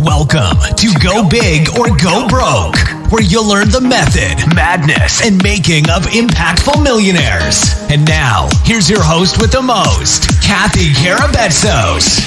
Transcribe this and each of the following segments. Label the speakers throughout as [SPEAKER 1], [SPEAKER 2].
[SPEAKER 1] Welcome to Go Big or Go Broke, where you'll learn the method, madness, and making of impactful millionaires. And now, here's your host with the most, Kathy Karabetzos.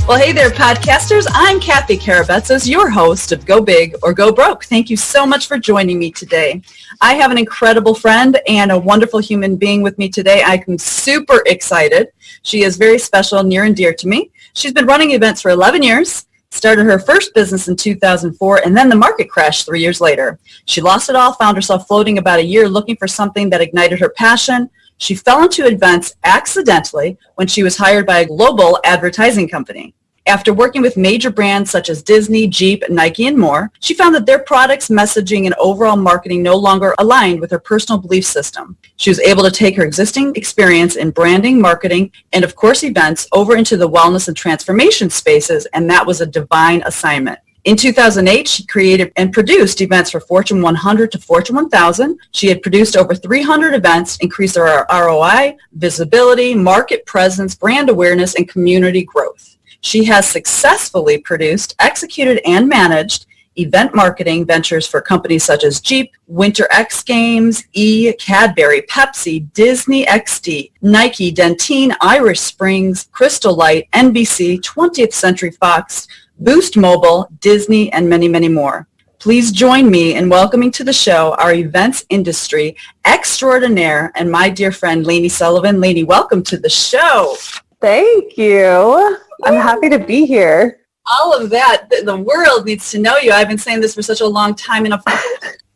[SPEAKER 2] Well, hey there, podcasters. I'm Kathy Karabetzos, your host of Go Big or Go Broke. Thank you so much for joining me today. I have an incredible friend and a wonderful human being with me today. I'm super excited. She is very special, near and dear to me. She's been running events for 11 years, started her first business in 2004, and then the market crashed 3 years later. She lost it all, found herself floating about a year looking for something that ignited her passion. She fell into events accidentally when she was hired by a global advertising company. After working with major brands such as Disney, Jeep, Nike, and more, she found that their products, messaging, and overall marketing no longer aligned with her personal belief system. She was able to take her existing experience in branding, marketing, and of course events over into the wellness and transformation spaces, and that was a divine assignment. In 2008, she created and produced events for Fortune 100 to Fortune 1000. She had produced over 300 events, increased her ROI, visibility, market presence, brand awareness, and community growth. She has successfully produced, executed, and managed event marketing ventures for companies such as Jeep, Winter X Games, Cadbury, Pepsi, Disney XD, Nike, Dentine, Irish Springs, Crystal Light, NBC, 20th Century Fox, Boost Mobile, Disney, and many, many more. Please join me in welcoming to the show our events industry extraordinaire and my dear friend, Lany Sullivan. Lany, welcome to the show.
[SPEAKER 3] Thank you. I'm happy to be here.
[SPEAKER 2] All of that, the world needs to know you. I've been saying this for such a long time. And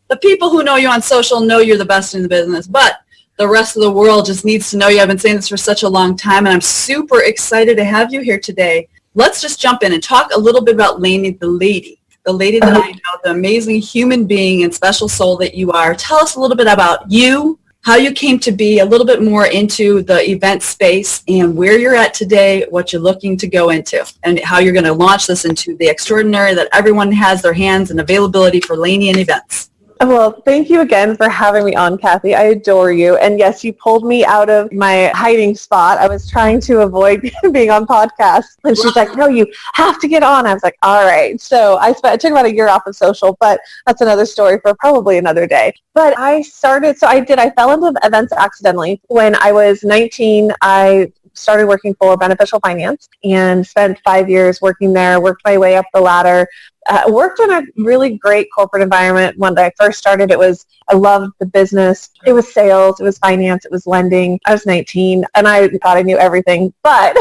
[SPEAKER 2] the people who know you on social know you're the best in the business, but the rest of the world just needs to know you. I've been saying this for such a long time, and I'm super excited to have you here today. Let's just jump in and talk a little bit about Lany, the lady that I know, the amazing human being and special soul that you are. Tell us a little bit about you, how you came to be a little bit more into the event space and where you're at today, what you're looking to go into, and how you're going to launch this into the extraordinary that everyone has their hands and availability for Lany and events.
[SPEAKER 3] Well, thank you again for having me on, Kathy. I adore you. And yes, you pulled me out of my hiding spot. I was trying to avoid being on podcasts. And she's like, no, you have to get on. I was like, all right. So I took about a year off of social, but that's another story for probably another day. But I fell into events accidentally. When I was 19, I started working for Beneficial Finance and spent 5 years working there, worked my way up the ladder. Worked in a really great corporate environment. When I first started, I loved the business. It was sales, it was finance, it was lending. I was 19 and I thought I knew everything, but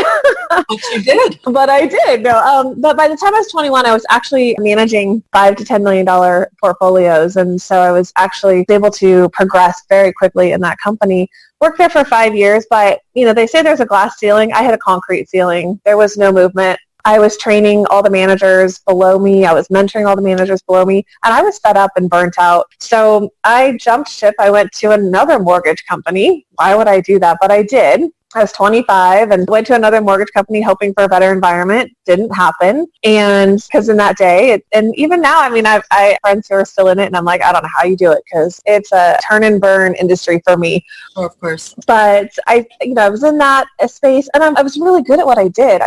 [SPEAKER 2] But you did.
[SPEAKER 3] But I did. No, but by the time I was 21, I was actually managing $5 to $10 million portfolios. And so I was actually able to progress very quickly in that company. Worked there for 5 years, but they say there's a glass ceiling. I had a concrete ceiling. There was no movement. I was training all the managers below me. I was mentoring all the managers below me, and I was fed up and burnt out. So I jumped ship. I went to another mortgage company. Why would I do that? But I did. I was 25 and went to another mortgage company hoping for a better environment. Didn't happen. And because in that day, and even now, I have friends who are still in it and I'm like, I don't know how you do it because it's a turn and burn industry for me.
[SPEAKER 2] Oh, of course.
[SPEAKER 3] But I was in that space and I was really good at what I did.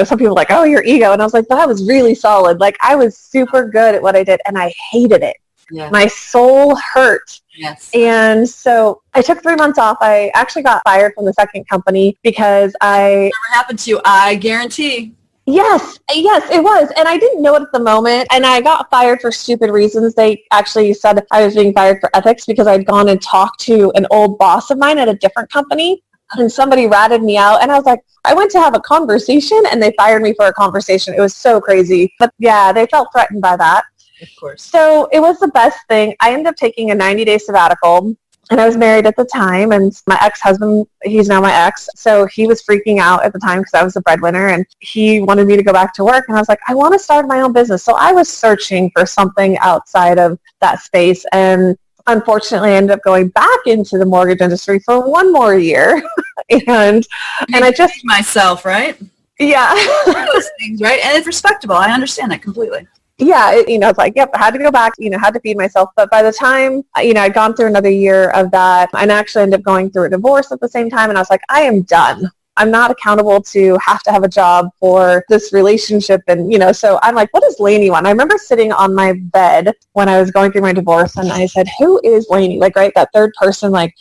[SPEAKER 3] Some people are like, oh, your ego. And I was like, but I was really solid. Like I was super good at what I did and I hated it. Yeah. My soul hurt.
[SPEAKER 2] Yes.
[SPEAKER 3] And so I took 3 months off. I actually got fired from the second company because
[SPEAKER 2] Never happened to you, I guarantee.
[SPEAKER 3] Yes, it was. And I didn't know it at the moment. And I got fired for stupid reasons. They actually said I was being fired for ethics because I'd gone and talked to an old boss of mine at a different company. And somebody ratted me out. And I was like, I went to have a conversation and they fired me for a conversation. It was so crazy. But yeah, they felt threatened by that.
[SPEAKER 2] Of course.
[SPEAKER 3] So it was the best thing. I ended up taking a 90-day sabbatical, and I was married at the time, and my ex-husband, he's now my ex, so he was freaking out at the time because I was the breadwinner, and he wanted me to go back to work, and I was like, I want to start my own business. So I was searching for something outside of that space, and unfortunately, I ended up going back into the mortgage industry for one more year, and I just...
[SPEAKER 2] myself, right?
[SPEAKER 3] Yeah.
[SPEAKER 2] Those things, right? And it's respectable. I understand that completely.
[SPEAKER 3] Yeah, it's like, yep, I had to go back, had to feed myself. But by the time, I'd gone through another year of that, and actually ended up going through a divorce at the same time. And I was like, I am done. I'm not accountable to have a job for this relationship. And, so I'm like, what does Lany want? I remember sitting on my bed when I was going through my divorce and I said, who is Lany? Like, right, that third person, like,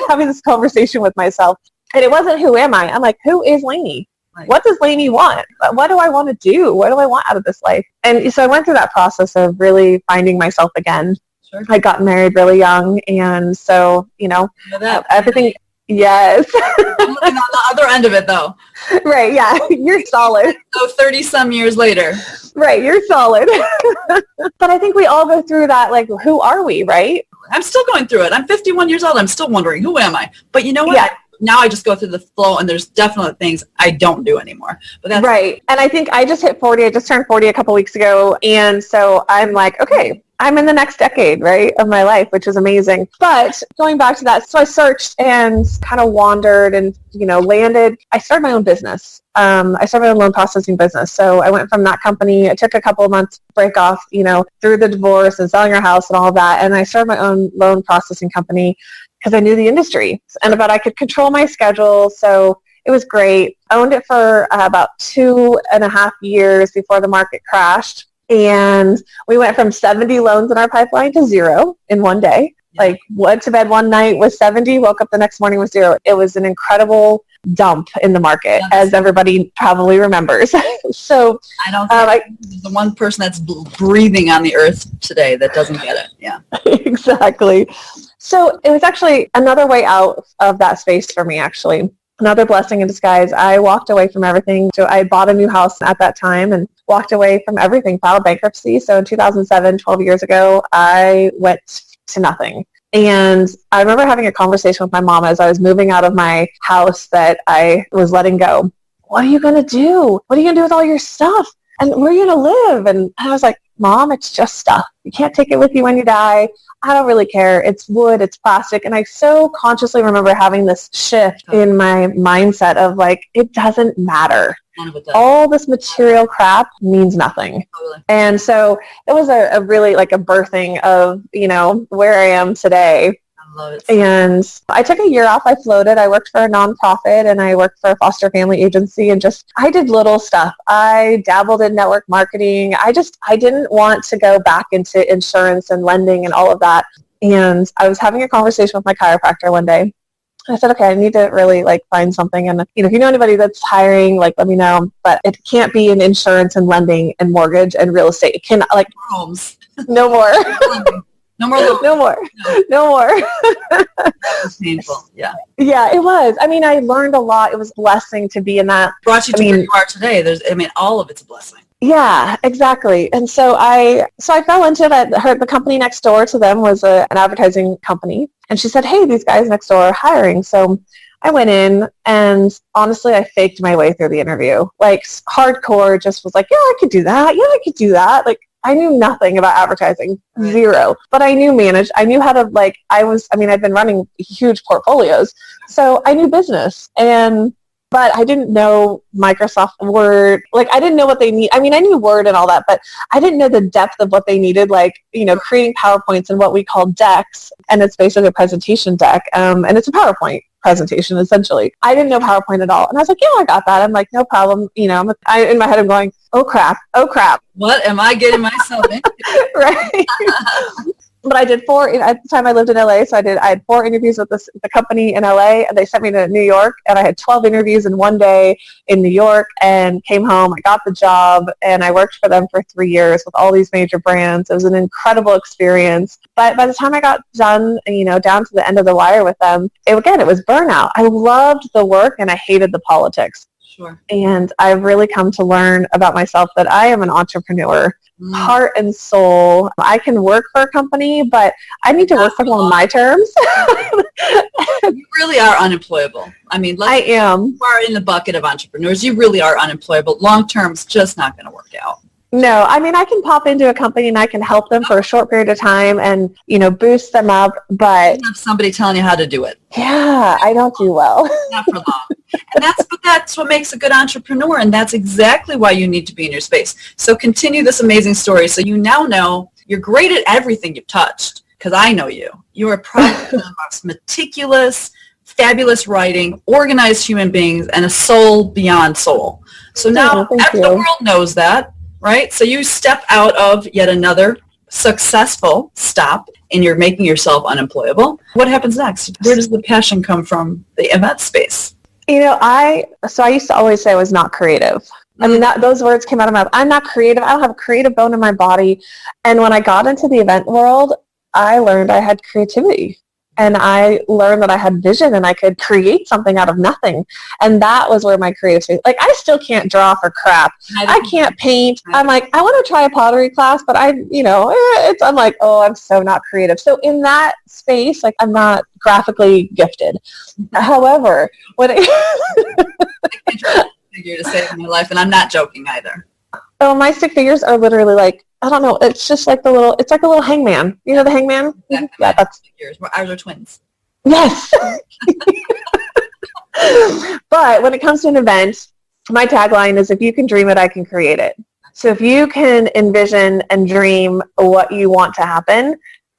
[SPEAKER 3] having this conversation with myself. And it wasn't who am I? I'm like, who is Lany? Right. What does Lany want? What do I want to do? What do I want out of this life? And so I went through that process of really finding myself again. Sure. I got married really young. And so, everything. Yes.
[SPEAKER 2] I'm looking on the other end of it, though.
[SPEAKER 3] Right, yeah. You're solid.
[SPEAKER 2] So 30-some years later.
[SPEAKER 3] Right, you're solid. But I think we all go through that, like, who are we, right?
[SPEAKER 2] I'm still going through it. I'm 51 years old. I'm still wondering, who am I? But you know what?
[SPEAKER 3] Yeah.
[SPEAKER 2] Now I just go through the flow, and there's definitely things I don't do anymore. But that's
[SPEAKER 3] right. And I think I just hit 40. I just turned 40 a couple weeks ago. And so I'm like, okay, I'm in the next decade, right, of my life, which is amazing. But going back to that, so I searched and kind of wandered and, landed. I started my own business. I started my own loan processing business. So I went from that company. I took a couple of months break off, through the divorce and selling our house and all of that. And I started my own loan processing company because I knew the industry but I could control my schedule. So it was great. I owned it for about 2.5 years before the market crashed. And we went from 70 loans in our pipeline to 0 in one day. Like, went to bed one night with 70, woke up the next morning with 0. It was an incredible dump in the market, as everybody probably remembers. So
[SPEAKER 2] I don't think the one person that's breathing on the earth today that doesn't get it. Yeah,
[SPEAKER 3] exactly. So it was actually another way out of that space for me, actually. Another blessing in disguise. I walked away from everything. So I bought a new house at that time and walked away from everything, filed bankruptcy. So in 2007, 12 years ago, I went to nothing. And I remember having a conversation with my mom as I was moving out of my house that I was letting go. What are you going to do? What are you going to do with all your stuff? And where are you going to live? And I was like, Mom, it's just stuff. You can't take it with you when you die. I don't really care. It's wood, it's plastic. And I so consciously remember having this shift in my mindset of like, it doesn't matter. All this material crap means nothing. Totally. And so it was a really like a birthing of, where I am today. I love it. And I took a year off. I floated. I worked for a nonprofit and I worked for a foster family agency and I did little stuff. I dabbled in network marketing. I didn't want to go back into insurance and lending and all of that. And I was having a conversation with my chiropractor one day. I said, okay, I need to really find something. And, if you know anybody that's hiring, let me know. But it can't be in insurance and lending and mortgage and real estate. It can
[SPEAKER 2] homes.
[SPEAKER 3] No more.
[SPEAKER 2] No more.
[SPEAKER 3] No more.
[SPEAKER 2] It was painful. Yeah.
[SPEAKER 3] Yeah, it was. I mean, I learned a lot. It was a blessing to be in that.
[SPEAKER 2] Brought you to where you are today. All of it's a blessing.
[SPEAKER 3] Yeah, exactly. And so I fell into that. The company next door to them was an advertising company. And she said, hey, these guys next door are hiring. So I went in and honestly, I faked my way through the interview. Hardcore, just was like, yeah, I could do that. Yeah, I could do that. I knew nothing about advertising, zero. But I knew manage. I knew how to I've been running huge portfolios. So I knew business. But I didn't know Microsoft Word. I didn't know what they need. I mean, I knew Word and all that, but I didn't know the depth of what they needed, creating PowerPoints and what we call decks. And it's basically a presentation deck. And it's a PowerPoint presentation, essentially. I didn't know PowerPoint at all. And I was like, yeah, I got that. I'm like, no problem. In my head, I'm going, oh, crap.
[SPEAKER 2] What am I getting myself into?
[SPEAKER 3] Right. But I did 4, at the time I lived in LA, so I had 4 interviews with the company in LA, and they sent me to New York, and I had 12 interviews in one day in New York, and came home, I got the job, and I worked for them for 3 years with all these major brands. It was an incredible experience. But by the time I got done, down to the end of the wire with them, it was burnout. I loved the work, and I hated the politics.
[SPEAKER 2] Sure.
[SPEAKER 3] And I've really come to learn about myself that I am an entrepreneur. Heart and soul. I can work for a company, but I need to work for them on my terms.
[SPEAKER 2] You really are unemployable. I mean,
[SPEAKER 3] I am.
[SPEAKER 2] You are in the bucket of entrepreneurs. You really are unemployable. Long term, it's just not going to work out.
[SPEAKER 3] No, I mean, I can pop into a company and I can help them for a short period of time and, boost them up, but...
[SPEAKER 2] You have somebody telling you how to do it.
[SPEAKER 3] Yeah, I don't do well.
[SPEAKER 2] Not for long. And that's what makes a good entrepreneur, and that's exactly why you need to be in your space. So continue this amazing story. So you now know you're great at everything you've touched, because I know you. You are probably the most meticulous, fabulous writing, organized human beings, and a soul beyond soul. So now the world knows that, right? So you step out of yet another successful stop and you're making yourself unemployable. What happens next? Where does the passion come from, the event space?
[SPEAKER 3] I used to always say I was not creative. I mean, those words came out of my mouth. I'm not creative. I don't have a creative bone in my body. And when I got into the event world, I learned I had creativity. And I learned that I had vision and I could create something out of nothing. And that was where my creativity, like, I still can't draw for crap. I can't paint. I'm like, I want to try a pottery class, but I'm like, oh, I'm so not creative. So in that space, like, I'm not graphically gifted. However, when
[SPEAKER 2] figure to save my life, and I'm not joking either.
[SPEAKER 3] Oh, my stick figures are literally like, I don't know, it's just like it's like a little hangman. You know the hangman?
[SPEAKER 2] Yeah, that's figures. Ours are twins.
[SPEAKER 3] Yes. But when it comes to an event, my tagline is, if you can dream it, I can create it. So if you can envision and dream what you want to happen,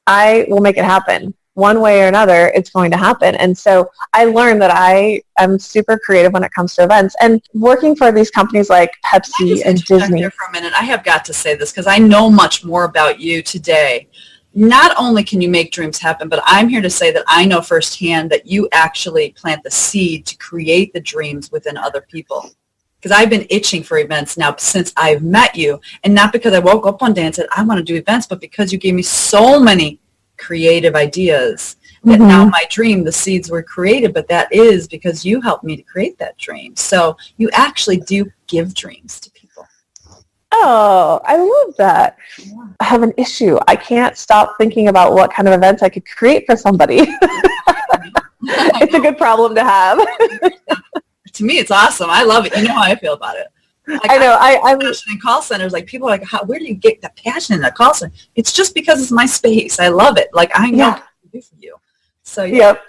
[SPEAKER 3] I will make it happen. One way or another, it's going to happen. And so I learned that I am super creative when it comes to events. And working for these companies like Pepsi and Disney.
[SPEAKER 2] Here for a minute, I have got to say this because I know much more about you today. Not only can you make dreams happen, but I'm here to say that I know firsthand that you actually plant the seed to create the dreams within other people. Because I've been itching for events now since I've met you. And not because I woke up one day and said, I want to do events, but because you gave me so many creative ideas that now my dream, the seeds were created, but that is because you helped me to create that dream. So you actually do give dreams to people.
[SPEAKER 3] Oh, I love that. Yeah. I have an issue. I can't stop thinking about what kind of events I could create for somebody. It's a good problem to have.
[SPEAKER 2] To me, it's awesome. I love it. You know how I feel about it. Like,
[SPEAKER 3] I know.
[SPEAKER 2] I'm in call centers. Like, people are like, where do you get the passion in a call center? It's just because it's my space. I love it. Like, I know what to do for you. So
[SPEAKER 3] Yep.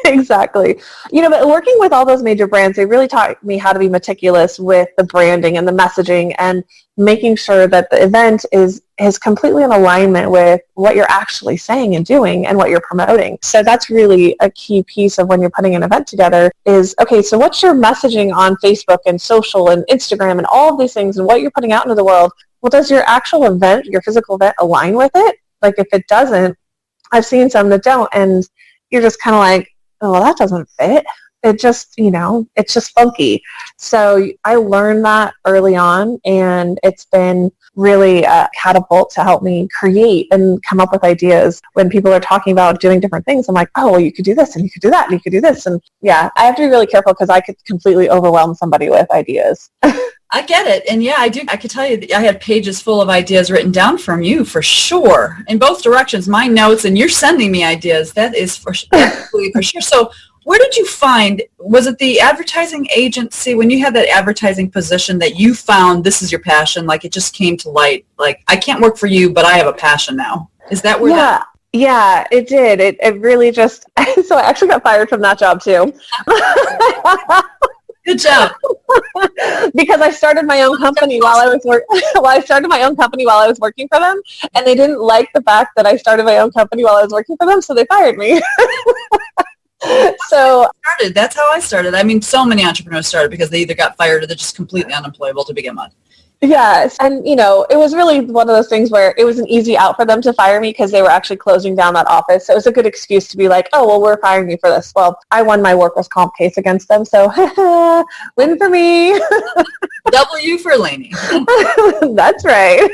[SPEAKER 3] Exactly. But working with all those major brands, they really taught me how to be meticulous with the branding and the messaging and making sure that the event is completely in alignment with what you're actually saying and doing and what you're promoting. So that's really a key piece of when you're putting an event together is, okay, so what's your messaging on Facebook and social and Instagram and all of these things and what you're putting out into the world? Well, does your actual event, your physical event, align with it? Like, if it doesn't, I've seen some that don't, and you're just kind of like, oh, well, that doesn't fit. It just, it's just funky. So I learned that early on, and it's been really a catapult to help me create and come up with ideas. When people are talking about doing different things, I'm like, oh, well, you could do this, and you could do that, and you could do this. And yeah, I have to be really careful because I could completely overwhelm somebody with ideas.
[SPEAKER 2] I get it. And yeah, I do. I could tell you that I had pages full of ideas written down from you for sure, in both directions, my notes, and you're sending me ideas. That is for sure. So where did you find, was it the advertising agency, when you had that advertising position, that you found this is your passion? Like, it just came to light, like, I can't work for you, but I have a passion now. Is that where
[SPEAKER 3] Yeah, it did. It really just, so I actually got fired from that job too.
[SPEAKER 2] Good job.
[SPEAKER 3] Because I started my own company while I was working for them, and they didn't like the fact that I started my own company while I was working for them, so they fired me.
[SPEAKER 2] That's how I started. I mean, so many entrepreneurs started because they either got fired or they're just completely unemployable to begin with.
[SPEAKER 3] Yes. And, it was really one of those things where it was an easy out for them to fire me because they were actually closing down that office. So it was a good excuse to be like, oh, well, we're firing you for this. Well, I won my workers' comp case against them. So win for me.
[SPEAKER 2] W for Lany.
[SPEAKER 3] That's right.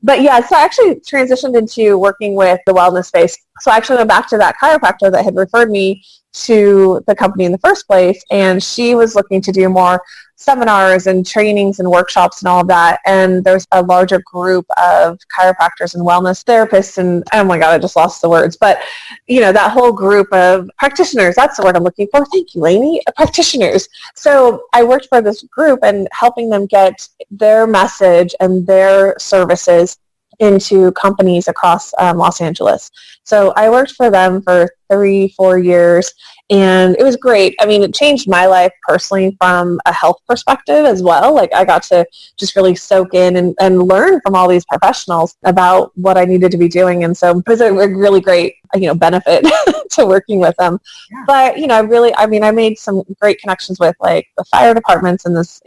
[SPEAKER 3] But yeah, so I actually transitioned into working with the wellness space. So I actually went back to that chiropractor that had referred me to the company in the first place, and she was looking to do more seminars and trainings and workshops and all of that. And there's a larger group of chiropractors and wellness therapists, and oh my God, I just lost the words. But, that whole group of practitioners, that's the word I'm looking for. Thank you, Lany. Practitioners. So I worked for this group and helping them get their message and their services into companies across Los Angeles. So I worked for them for 3-4 years, and it was great. I mean, it changed my life personally from a health perspective as well. Like, I got to just really soak in and learn from all these professionals about what I needed to be doing. And so it was a really great, benefit to working with them. Yeah. But, I made some great connections with like the fire departments and this,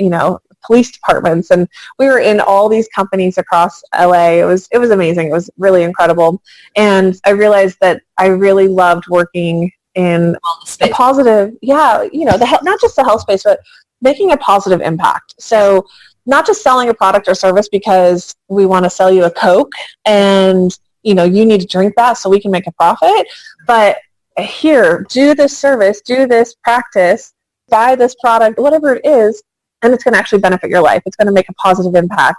[SPEAKER 3] police departments, and we were in all these companies across LA. It was amazing. It was really incredible. And I realized that I really loved working in a positive, not just the health space, but making a positive impact. So not just selling a product or service because we want to sell you a Coke and, you need to drink that so we can make a profit, but here, do this service, do this practice, buy this product, whatever it is, and it's going to actually benefit your life. It's going to make a positive impact.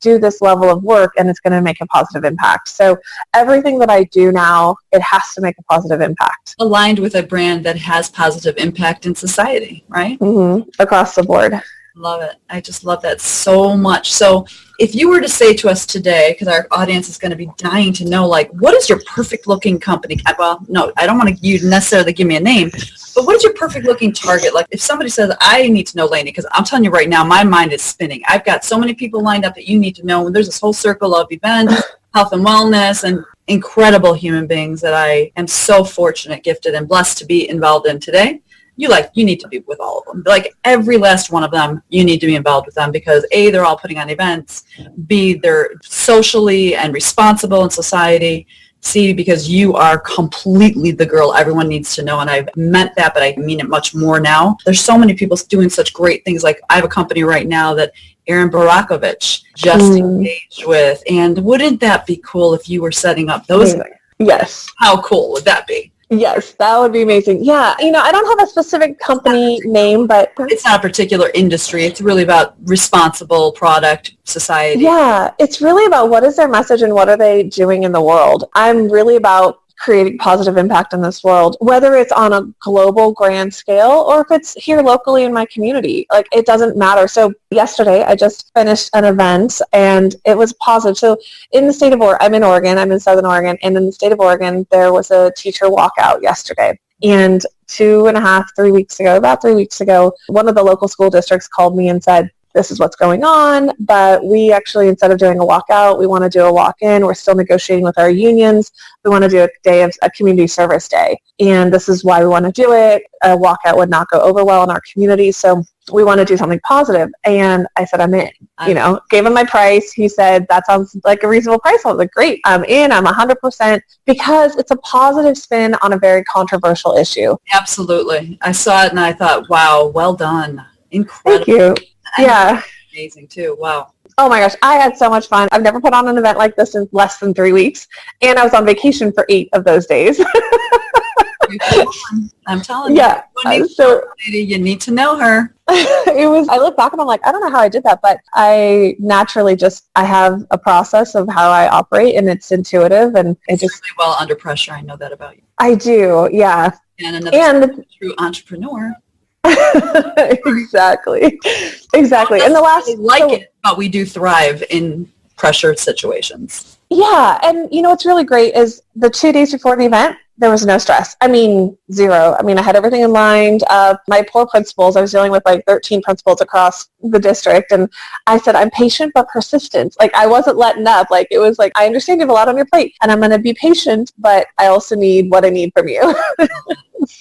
[SPEAKER 3] Do this level of work and it's going to make a positive impact. So everything that I do now, it has to make a positive impact.
[SPEAKER 2] Aligned with a brand that has positive impact in society, right?
[SPEAKER 3] Mm-hmm. Across the board.
[SPEAKER 2] Love it. I just love that so much. So if you were to say to us today, because our audience is going to be dying to know, like, what is your perfect looking company? Well, no, I don't want you to necessarily give me a name, but what is your perfect looking target? Like if somebody says, I need to know Lany, because I'm telling you right now, my mind is spinning. I've got so many people lined up that you need to know. And there's this whole circle of events, health and wellness, and incredible human beings that I am so fortunate, gifted, and blessed to be involved in today. You need to be with all of them. Like every last one of them, you need to be involved with them because A, they're all putting on events. B, they're socially and responsible in society. C, because you are completely the girl everyone needs to know. And I've meant that, but I mean it much more now. There's so many people doing such great things. Like I have a company right now that Aaron Barakovich just engaged with. And wouldn't that be cool if you were setting up those things?
[SPEAKER 3] Yes.
[SPEAKER 2] How cool would that be?
[SPEAKER 3] Yes, that would be amazing. Yeah, I don't have a specific company name, but
[SPEAKER 2] it's not a particular industry. It's really about responsible product, society.
[SPEAKER 3] Yeah, it's really about what is their message and what are they doing in the world. I'm really about creating positive impact in this world, whether it's on a global grand scale or if it's here locally in my community. Like, it doesn't matter. So yesterday I just finished an event and it was positive. So in the state of Oregon, I'm in Oregon, I'm in Southern Oregon, and in the state of Oregon, there was a teacher walkout yesterday. And 3 weeks ago, one of the local school districts called me and said, this is what's going on, but we actually, instead of doing a walkout, we want to do a walk-in. We're still negotiating with our unions. We want to do a community service day. And this is why we want to do it. A walkout would not go over well in our community. So we want to do something positive. And I said, I'm in, gave him my price. He said, that sounds like a reasonable price. I was like, great, I'm in, I'm 100%, because it's a positive spin on a very controversial issue.
[SPEAKER 2] Absolutely. I saw it and I thought, wow, well done. Incredible.
[SPEAKER 3] Thank you. Yeah.
[SPEAKER 2] Amazing too. Wow.
[SPEAKER 3] Oh my gosh, I had so much fun. I've never put on an event like this in less than 3 weeks. And I was on vacation for 8 of those days.
[SPEAKER 2] I'm telling you.
[SPEAKER 3] Yeah. So
[SPEAKER 2] you need to know her.
[SPEAKER 3] I look back and I'm like, I don't know how I did that, but I naturally I have a process of how I operate and it's intuitive and it just
[SPEAKER 2] really well under pressure. I know that about you.
[SPEAKER 3] I do. Yeah.
[SPEAKER 2] And another true entrepreneur.
[SPEAKER 3] Exactly.
[SPEAKER 2] And the last it, but we do thrive in pressured situations.
[SPEAKER 3] Yeah, and what's really great is the 2 days before the event, there was no stress. I mean, zero. I mean, I had everything lined up. My poor principals, I was dealing with like 13 principals across the district, and I said, I'm patient but persistent. Like, I wasn't letting up. Like, it was like, I understand you have a lot on your plate, and I'm going to be patient, but I also need what I need from you.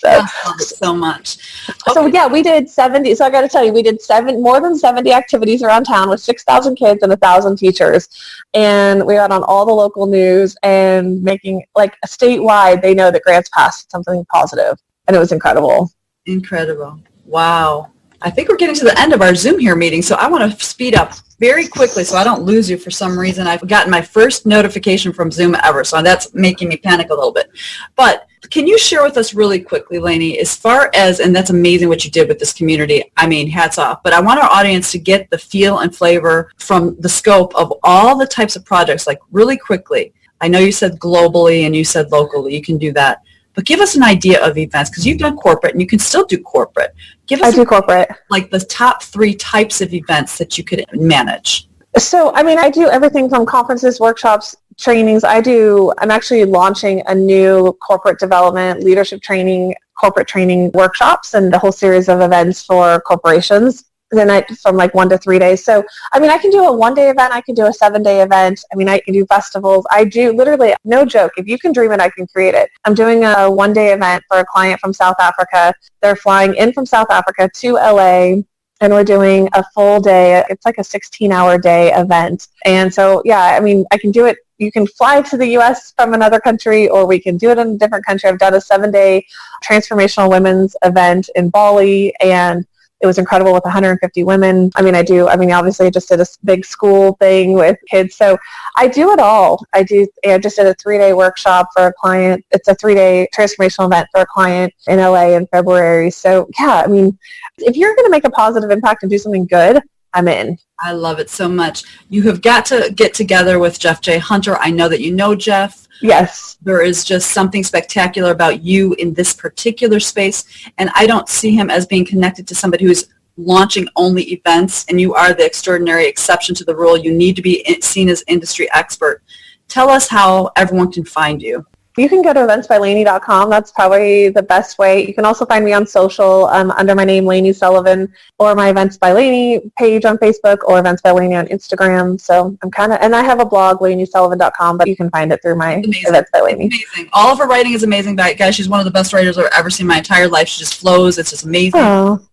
[SPEAKER 2] I love it so much. Okay.
[SPEAKER 3] So yeah, we did 70. So I got to tell you, we did more than 70 activities around town with 6,000 kids and 1,000 teachers. And we got on all the local news and making like statewide, they know that Grants Pass is something positive. And it was incredible.
[SPEAKER 2] Incredible. Wow. I think we're getting to the end of our Zoom here meeting. So I want to speed up very quickly so I don't lose you for some reason. I've gotten my first notification from Zoom ever. So that's making me panic a little bit. But can you share with us really quickly, Lany, as far as, and that's amazing what you did with this community. I mean, hats off. But I want our audience to get the feel and flavor from the scope of all the types of projects, like really quickly. I know you said globally and you said locally. You can do that. But give us an idea of events, because you've done corporate and you can still do corporate.
[SPEAKER 3] I do corporate.
[SPEAKER 2] Like the top 3 types of events that you could manage.
[SPEAKER 3] So, I mean, I do everything from conferences, workshops, trainings. I'm actually launching a new corporate development, leadership training, corporate training workshops and a whole series of events for corporations. the night from like 1 to 3 days. So, I mean, I can do a 1-day event. I can do a 7-day event. I mean, I can do festivals. I do literally, no joke. If you can dream it, I can create it. I'm doing a 1-day event for a client from South Africa. They're flying in from South Africa to LA. And we're doing a full day. It's like a 16-hour day event. And so, yeah, I mean, I can do it. You can fly to the U.S. from another country, or we can do it in a different country. I've done a 7-day transformational women's event in Bali, and it was incredible with 150 women. Obviously I just did a big school thing with kids. So I do it all. I just did a 3-day workshop for a client. It's a 3-day transformational event for a client in LA in February. So yeah, I mean, if you're going to make a positive impact and do something good, I'm in.
[SPEAKER 2] I love it so much. You have got to get together with Jeff J. Hunter. I know that you know Jeff.
[SPEAKER 3] Yes.
[SPEAKER 2] There is just something spectacular about you in this particular space, and I don't see him as being connected to somebody who's launching only events, and you are the extraordinary exception to the rule. You need to be seen as industry expert. Tell us how everyone can find you.
[SPEAKER 3] You can go to eventsbylany.com. That's probably the best way. You can also find me on social under my name, Lany Sullivan, or my Events by Lany page on Facebook, or Events by Lany on Instagram. So and I have a blog, LanySullivan.com, but you can find it through my Events by Lany.
[SPEAKER 2] Amazing. All of her writing is amazing. Guys, she's one of the best writers I've ever seen in my entire life. She just flows. It's just amazing.
[SPEAKER 3] Oh.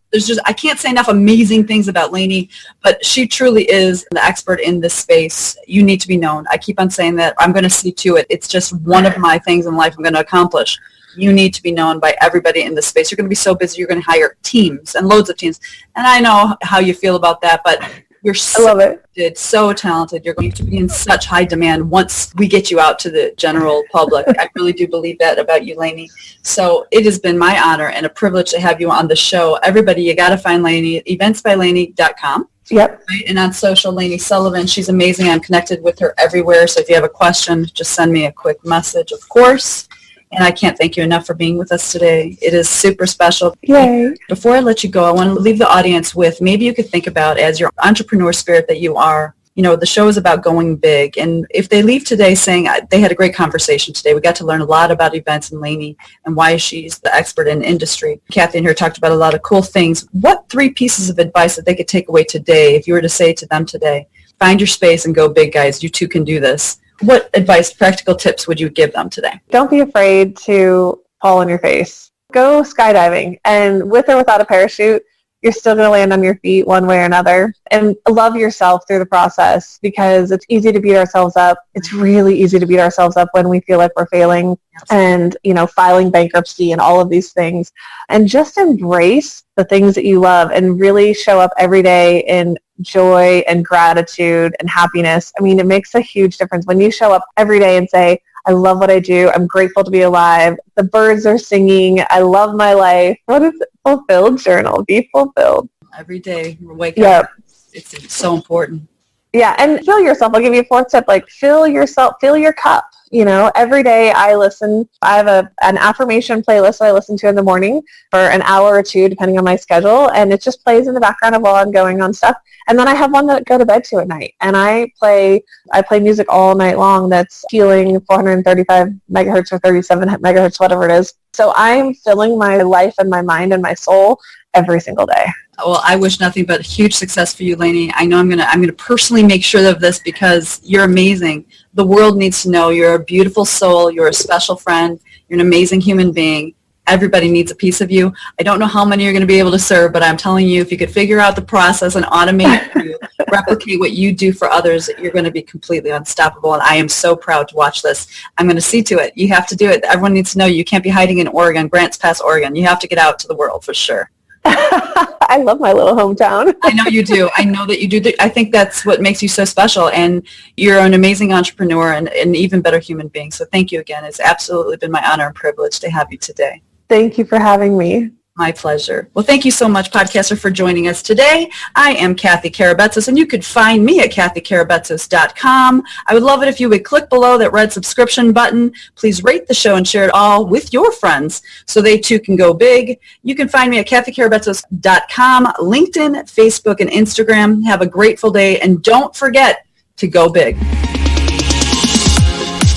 [SPEAKER 2] I can't say enough amazing things about Lany, but she truly is the expert in this space. You need to be known. I keep on saying that. I'm going to see to it. It's just one of my things in life I'm going to accomplish. You need to be known by everybody in this space. You're going to be so busy. You're going to hire teams and loads of teams. And I know how you feel about that, but you're so talented. You're going to be in such high demand once we get you out to the general public. I really do believe that about you, Lany. So it has been my honor and a privilege to have you on the show. Everybody, you got to find Lany, eventsbylany.com.
[SPEAKER 3] Yep.
[SPEAKER 2] Right? And on social, Lany Sullivan. She's amazing. I'm connected with her everywhere. So if you have a question, just send me a quick message, of course. And I can't thank you enough for being with us today. It is super special.
[SPEAKER 3] Yay.
[SPEAKER 2] Before I let you go, I want to leave the audience with, maybe you could think about, as your entrepreneur spirit that you are, the show is about going big. And if they leave today saying they had a great conversation today, we got to learn a lot about events and Lany and why she's the expert in industry. Kathy and her talked about a lot of cool things. What 3 pieces of advice that they could take away today, if you were to say to them today, find your space and go big, guys. You too can do this. What advice, practical tips would you give them today?
[SPEAKER 3] Don't be afraid to fall on your face. Go skydiving, and with or without a parachute, you're still going to land on your feet one way or another. And love yourself through the process, because it's easy to beat ourselves up. It's really easy to beat ourselves up when we feel like we're failing and, filing bankruptcy and all of these things. And just embrace the things that you love and really show up every day in joy and gratitude and happiness. I mean, it makes a huge difference when you show up every day and say, I love what I do. I'm grateful to be alive. The birds are singing. I love my life. What is it? Fulfilled journal. Be fulfilled.
[SPEAKER 2] Every day we're waking up. It's so important.
[SPEAKER 3] Yeah, and fill yourself. I'll give you a 4th tip. Fill your cup. Every day I have an affirmation playlist that I listen to in the morning for an hour or 2, depending on my schedule. And it just plays in the background while I'm going on stuff. And then I have one that I go to bed to at night. And I play music all night long that's healing, 435 megahertz or 37 megahertz, whatever it is. So I'm filling my life and my mind and my soul every single day.
[SPEAKER 2] Well, I wish nothing but huge success for you, Lany. I know I'm gonna personally make sure of this, because you're amazing. The world needs to know you're a beautiful soul. You're a special friend. You're an amazing human being. Everybody needs a piece of you. I don't know how many you're going to be able to serve, but I'm telling you, if you could figure out the process and automate it, replicate what you do for others, you're going to be completely unstoppable. And I am so proud to watch this. I'm going to see to it. You have to do it. Everyone needs to know you can't be hiding in Oregon, Grants Pass, Oregon. You have to get out to the world for sure.
[SPEAKER 3] I love my little hometown.
[SPEAKER 2] I know you do. I know that you do. I think that's what makes you so special. And you're an amazing entrepreneur and an even better human being. So thank you again. It's absolutely been my honor and privilege to have you today.
[SPEAKER 3] Thank you for having me.
[SPEAKER 2] My pleasure. Well, thank you so much, podcaster, for joining us today. I am Kathy Karabetzis, and you could find me at kathykarabetzis.com. I would love it if you would click below that red subscription button. Please rate the show and share it all with your friends so they too can go big. You can find me at kathykarabetzis.com, LinkedIn, Facebook, and Instagram. Have a grateful day, and don't forget to go big.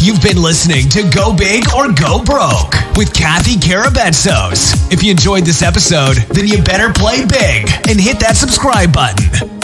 [SPEAKER 1] You've been listening to Go Big or Go Broke. with Kathy Karabetzos. If you enjoyed this episode, then you better play big and hit that subscribe button.